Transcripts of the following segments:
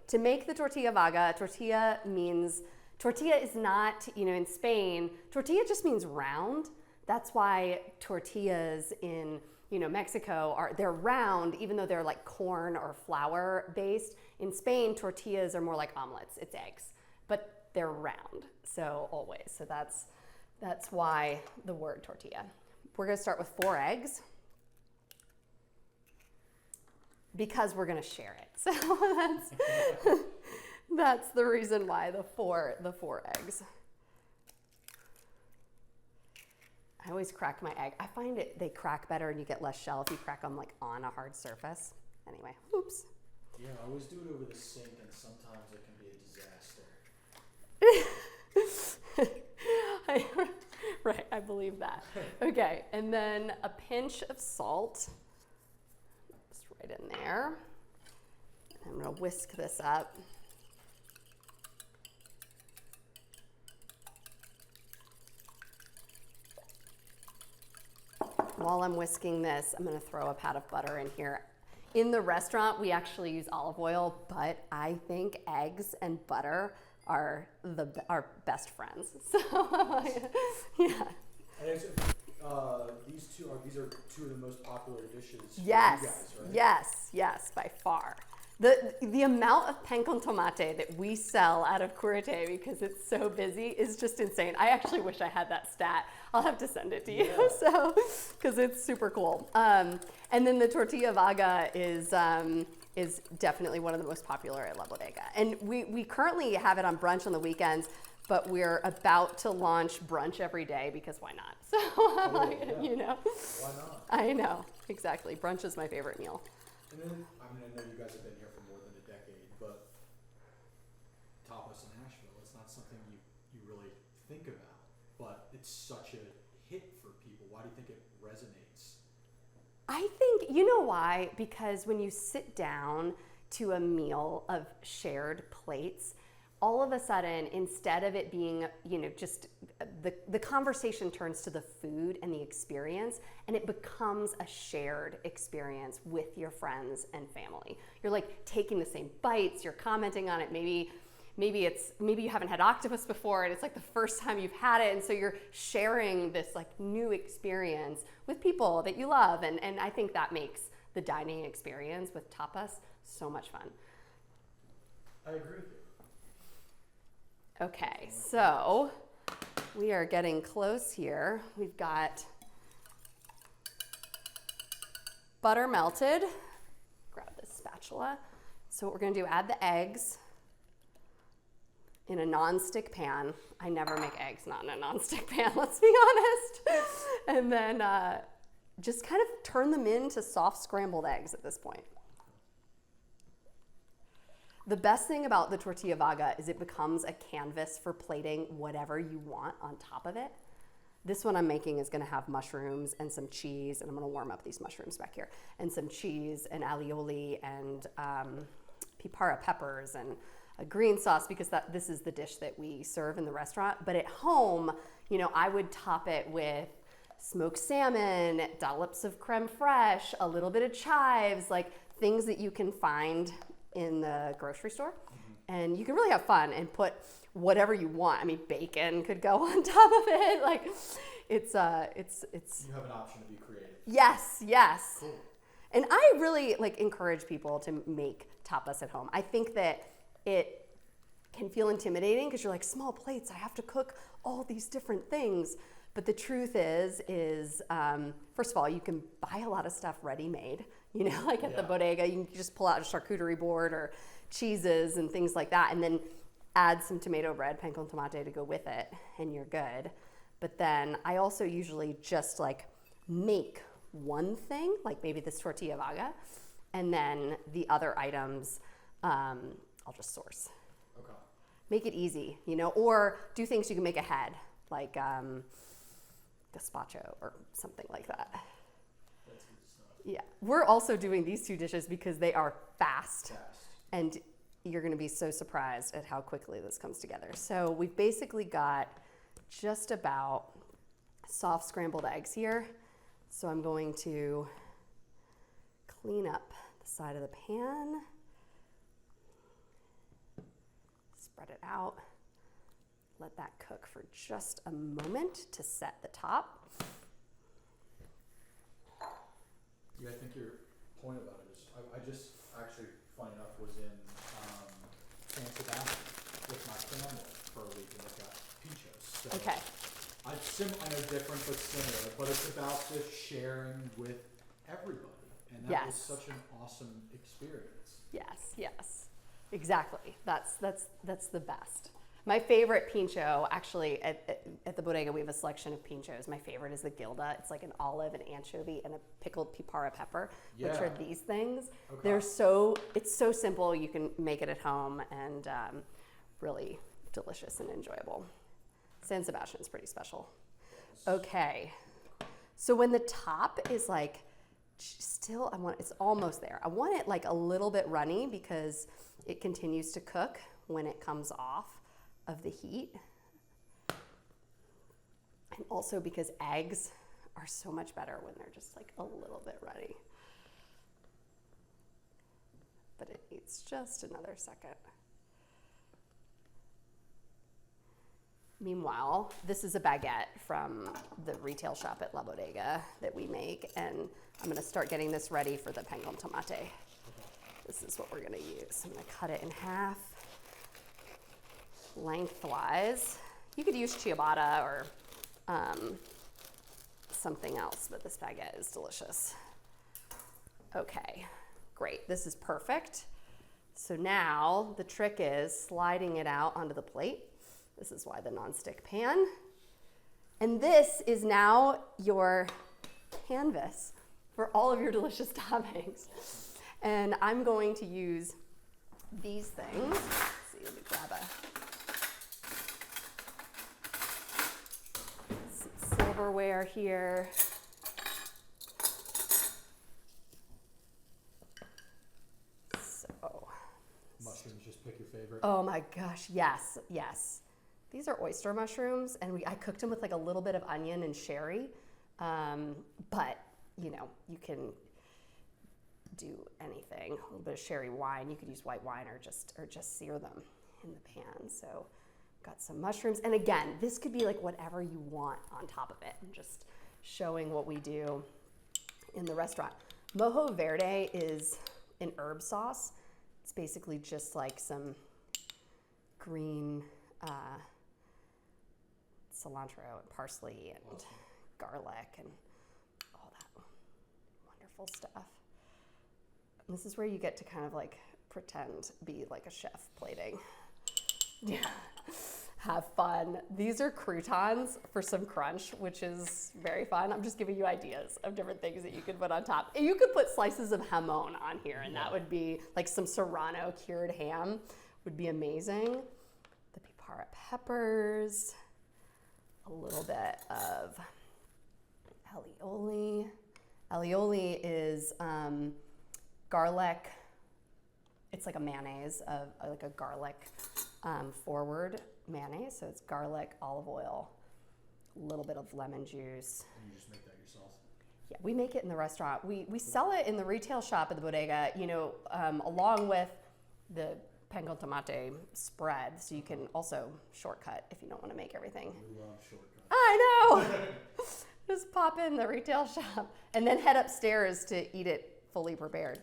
to make the tortilla vaga, tortilla is not, in Spain, tortilla just means round. That's why tortillas in, Mexico they're round, even though they're like corn or flour based. In Spain, tortillas are more like omelets, it's eggs, but they're round, so always. So that's why the word tortilla. We're gonna start with 4 eggs because we're gonna share it. So that's the reason why the four eggs. I always crack my egg. I find they crack better and you get less shell if you crack them like on a hard surface. Anyway, oops. Yeah, I always do it over the sink and sometimes it can be a disaster. Right, I believe that. Okay, and then a pinch of salt, just right in there. I'm gonna whisk this up. While I'm whisking this, I'm gonna throw a pat of butter in here. In the restaurant, we actually use olive oil, but I think eggs and butter are our best friends. So, yeah. And these are 2 of the most popular dishes for yes, you guys, right? Yes, by far. The amount of pan con tomate that we sell out of Curate because it's so busy is just insane. I actually wish I had that stat. I'll have to send it to you, so because it's super cool. And then the tortilla vaga is definitely one of the most popular at La Bodega. And we currently have it on brunch on the weekends, but we're about to launch brunch every day because why not? So, Why not? I know, exactly. Brunch is my favorite meal. And then, I know you guys have been here for more than a decade, but tapas in Asheville, it's not something you really think about, but it's such a hit for people. Why do you think it resonates? I think, you know why? Because when you sit down to a meal of shared plates, all of a sudden, instead of it being, just the conversation turns to the food and the experience, and it becomes a shared experience with your friends and family. You're like taking the same bites, you're commenting on it. Maybe you haven't had octopus before and it's like the first time you've had it, and so you're sharing this like new experience with people that you love, and I think that makes the dining experience with tapas so much fun. I agree with you. Okay, so we are getting close here. We've got butter melted. Grab this spatula. So what we're gonna do, add the eggs in a non-stick pan. I never make eggs not in a non-stick pan, let's be honest. And then just kind of turn them into soft scrambled eggs at this point. The best thing about the tortilla vaga is it becomes a canvas for plating whatever you want on top of it. This one I'm making is gonna have mushrooms and some cheese, and I'm gonna warm up these mushrooms back here, and some cheese and alioli and pipara peppers and a green sauce, because this is the dish that we serve in the restaurant. But at home, I would top it with smoked salmon, dollops of creme fraiche, a little bit of chives, like things that you can find in the grocery store. And you can really have fun and put whatever you want. I mean, bacon could go on top of it. Like, it's. You have an option to be creative. Yes. Cool. And I really encourage people to make tapas at home. I think that it can feel intimidating because you're like, small plates, I have to cook all these different things. But the truth is first of all, you can buy a lot of stuff ready-made, like at the bodega. You can just pull out a charcuterie board or cheeses and things like that, and then add some tomato bread, pan con tomate, to go with it, and you're good. But then I also usually just make one thing, like maybe this tortilla vaga, and then the other items I'll just source. Okay. Make it easy, or do things you can make ahead, like gazpacho or something like that. That's good stuff. Yeah, we're also doing these 2 dishes because they are fast. And you're gonna be so surprised at how quickly this comes together. So we've basically got just about soft scrambled eggs here. So I'm going to clean up the side of the pan. spread it out. Let that cook for just a moment to set the top. Yeah, I think your point about it is, I just actually, funny enough, was in San Sebastian with my family for a week and they got pinchos. So Okay. I know different but similar, but it's about just sharing with everybody. And that was Yes. such an awesome experience. Yes, yes, exactly. That's the best. My favorite pincho, actually, at the bodega, we have a selection of pinchos. My favorite is the Gilda. It's like an olive, an anchovy, and a pickled pipara pepper, which Yeah. are these things. Okay. It's so simple. You can make it at home and really delicious and enjoyable. San Sebastian's pretty special. Okay, so when the top is like still, it's almost there. I want it like a little bit runny because it continues to cook when it comes off of the heat. And also because eggs are so much better when they're just like a little bit runny. But it needs just another second. Meanwhile, this is a baguette from the retail shop at La Bodega that we make, and I'm gonna start getting this ready for the pan con tomate. This is what we're gonna use. I'm gonna cut it in half, lengthwise. You could use ciabatta or something else, but this baguette is delicious. Okay, great, this is perfect. So now the trick is sliding it out onto the plate. This is why the nonstick pan. And this is now your canvas for all of your delicious toppings. And I'm going to use these things. Let's see, let me grab some silverware here. So. Mushrooms, just pick your favorite. Oh my gosh, yes, yes. These are oyster mushrooms, and I cooked them with like a little bit of onion and sherry. But you know, you can do anything. A little bit of sherry wine. You could use white wine or just sear them in the pan. So, got some mushrooms, and again, this could be like whatever you want on top of it. I'm just showing what we do in the restaurant. Mojo verde is an herb sauce. It's basically just like some green cilantro and parsley and garlic and all that wonderful stuff. And this is where you get to kind of like pretend, be like a chef plating. Yeah, have fun. These are croutons for some crunch, which is very fun. I'm just giving you ideas of different things that you could put on top. And you could put slices of jamon on here, and that would be like some serrano cured ham would be amazing. The pipara peppers, a little bit of alioli. Alioli is garlic. It's like a mayonnaise of like a garlic forward mayonnaise. So it's garlic, olive oil, a little bit of lemon juice. And you just make that yourself? Yeah, we make it in the restaurant. We sell it in the retail shop at the bodega, you know, along with the pan con tomate spread. So you can also shortcut if you don't want to make everything. We love shortcuts. I know. Just pop in the retail shop and then head upstairs to eat it fully prepared.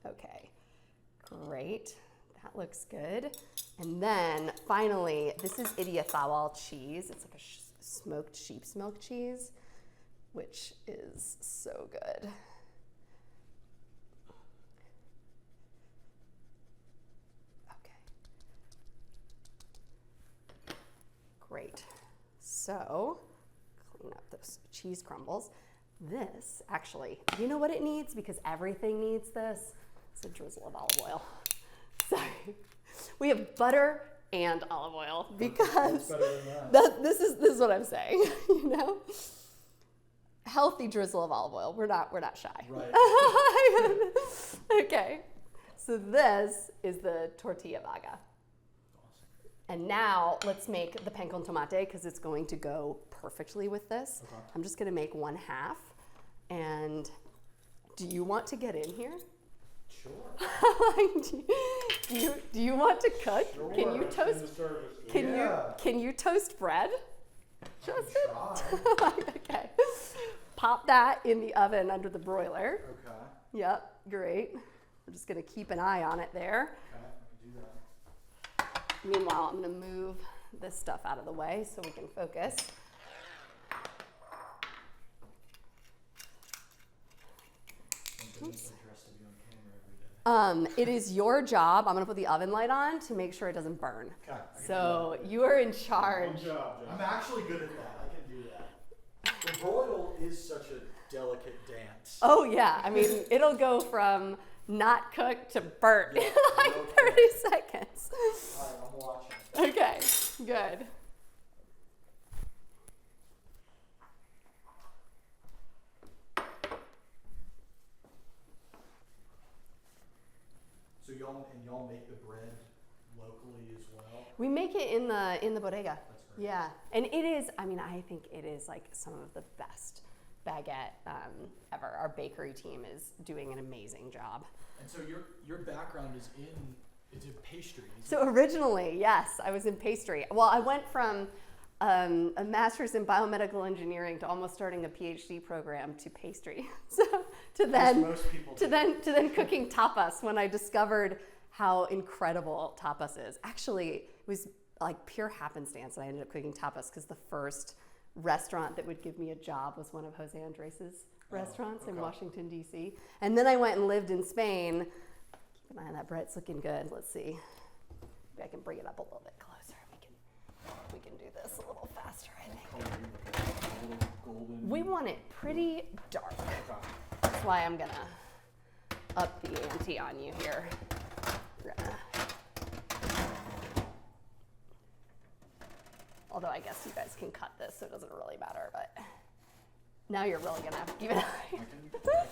Okay, great. That looks good. And then finally, this is Idiathawal cheese. It's like a smoked sheep's milk cheese, which is so good. Okay. Great. So, clean up those cheese crumbles. This, actually, you know what it needs? Because everything needs this. It's a drizzle of olive oil. Sorry. We have butter and olive oil because this is what I'm saying, you know? Healthy drizzle of olive oil. We're not shy. Right. Okay. So this is the tortilla vaga. And now let's make the pan con tomate because it's going to go perfectly with this. Okay. I'm just going to make 1/2. And do you want to get in here? Sure. Do you want to cook? Sure, Can you it's in toast? the service. Can you toast bread? Justin? Try. Okay. Pop that in the oven under the broiler. Okay. Yep, great. We're just gonna keep an eye on it there. Okay, I can do that. Meanwhile, I'm gonna move this stuff out of the way so we can focus. It's interesting to be on camera every day. It is your job. I'm gonna put the oven light on to make sure it doesn't burn. Okay. I can do So you are in Good charge. job, I'm John. actually good at that. I can do that. The broil is such a delicate dance. Oh yeah, I mean, it'll go from not cooked to burnt in Yeah, like no 30 seconds. All right, I'm watching. Okay, good. So y'all make the bread locally as well? We make it in the bodega. That's great. Yeah, and it is. I mean, I think it is like some of the best baguette ever. Our bakery team is doing an amazing job. And so your background is in pastry. So originally, yes, I was in pastry. Well, I went from a master's in biomedical engineering to almost starting a PhD program to pastry. So to then most people to do. then cooking tapas when I discovered how incredible tapas is. Actually, it was like pure happenstance that I ended up cooking tapas because the first restaurant that would give me a job was one of Jose Andres's restaurants in okay. Washington, D.C. And then I went and lived in Spain. Keep an eye on that bread, it's looking good. Let's see. Maybe I can bring it up a little bit closer. We can do this a little faster, I think. Color you look like a little golden. We want it pretty dark. Okay. That's why I'm gonna up the ante on you here. We're gonna, although I guess you guys can cut this, so it doesn't really matter, but now you're really gonna have to keep an eye. I can do that.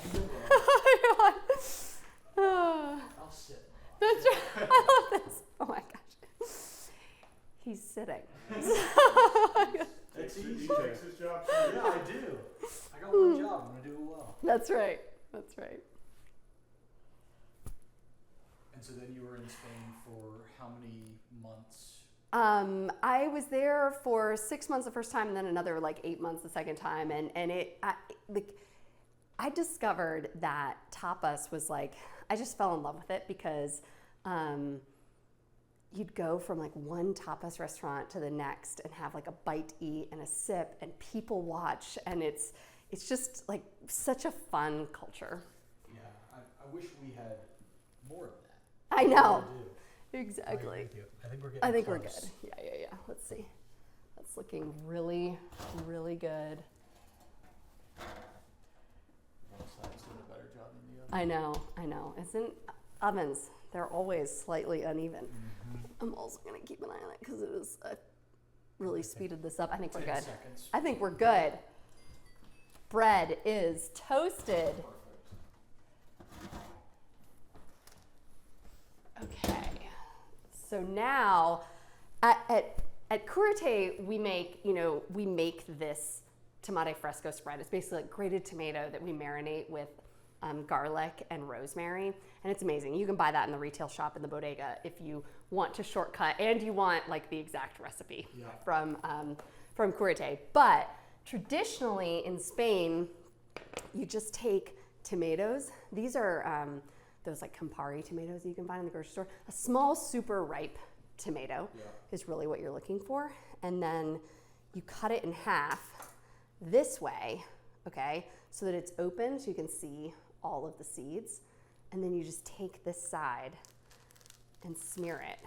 Oh, I'll sit. that's right. I love this. Oh my gosh. He's sitting. It's He easy. takes his job Yeah, I do. I got one job. I'm gonna do it well. That's right. That's right. And so then you were in Spain for how many months? I was there for 6 months the first time, and then another like 8 months the second time, and I discovered that tapas was like, I just fell in love with it because you'd go from like one tapas restaurant to the next and have like a bite to eat and a sip and people watch, and it's just like such a fun culture. Yeah, I wish we had more of that. I know. I do. Exactly. I think we're getting I think we're close. good. Yeah. Let's see. That's looking really, really good. One side's doing a better job than the other. I know. Isn't ovens, they're always slightly uneven. Mm-hmm. I'm also going to keep an eye on it because it is really speeded this up. I think we're 10 good. seconds. I think we're good. Bread is toasted. Okay. So now at Curate we make this tomate fresco spread. It's basically like grated tomato that we marinate with garlic and rosemary, and it's amazing. You can buy that in the retail shop in the bodega if you want to shortcut and you want like the exact recipe Yeah. from Curate. But traditionally in Spain, you just take tomatoes. These are those like Campari tomatoes that you can find in the grocery store. A small, super ripe tomato Yeah. is really what you're looking for, and then you cut it in half this way, okay, so that it's open so you can see all of the seeds, and then you just take this side and smear it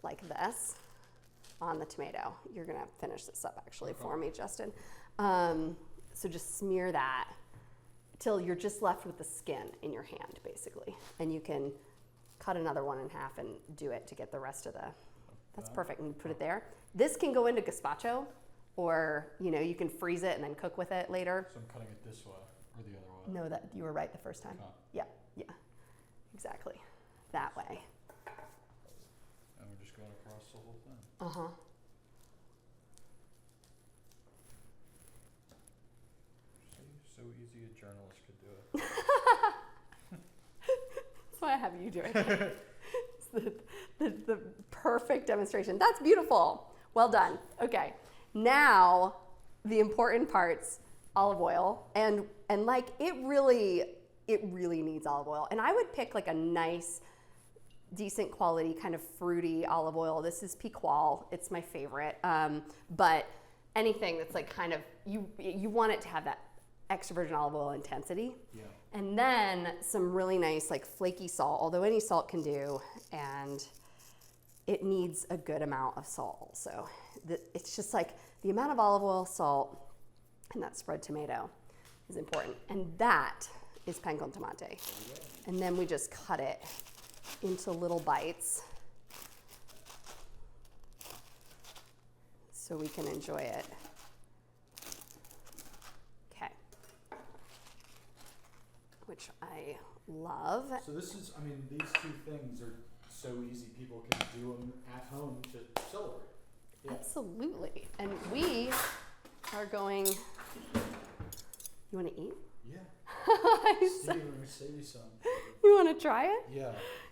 like this on the tomato. You're gonna finish this up actually for me, Justin. So just smear that till you're just left with the skin in your hand, basically, and you can cut another one in half and do it to get the rest of the. That's perfect, and you put it there. This can go into gazpacho, or you can freeze it and then cook with it later. So I'm cutting it this way or the other way. No, that you were right the first time. Okay. Yeah, exactly, that way. And we're just going across the whole thing. Uh-huh. See, so easy a journalist could do it. That's why I have you do it. the perfect demonstration. That's beautiful. Well done. Okay. Now, the important parts, olive oil. And like, it really needs olive oil. And I would pick like a nice, decent quality kind of fruity olive oil. This is Piqual. It's my favorite. But anything that's like kind of, you want it to have that extra virgin olive oil intensity. Yeah. And then some really nice like flaky salt, although any salt can do, and it needs a good amount of salt. So it's just like the amount of olive oil, salt, and that spread tomato is important. And that is pan con tomate. And then we just cut it into little bites so we can enjoy it. Okay. Which I love. So this is, I mean, these two things are so easy, people can do them at home to celebrate. Yeah. Absolutely. And we are going, you want to eat? Yeah. So- Let me save you some. You want to try it? Yeah.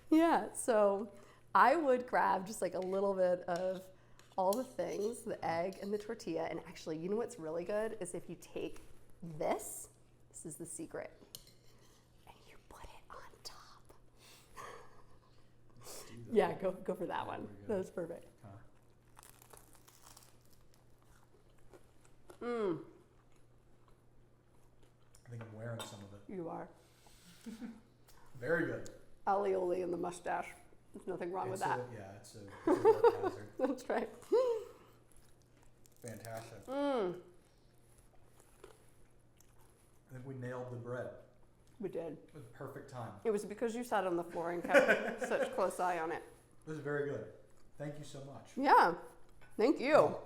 Yeah, so I would grab just like a little bit of all the things, the egg and the tortilla. And actually, you know what's really good is if you take this is the secret, and you put it on top. Let's do that. Yeah, go for that one. There we go. That was perfect. I think I'm wearing some of it. You are. Very good. Alioli in the mustache. There's nothing wrong with that. It's a work hazard. That's right. Fantastic. Mm, I think we nailed the bread. we did. It was perfect time. It was because you sat on the floor and kept such close eye on it. It was very good. Thank you so much. Yeah, thank you. Well,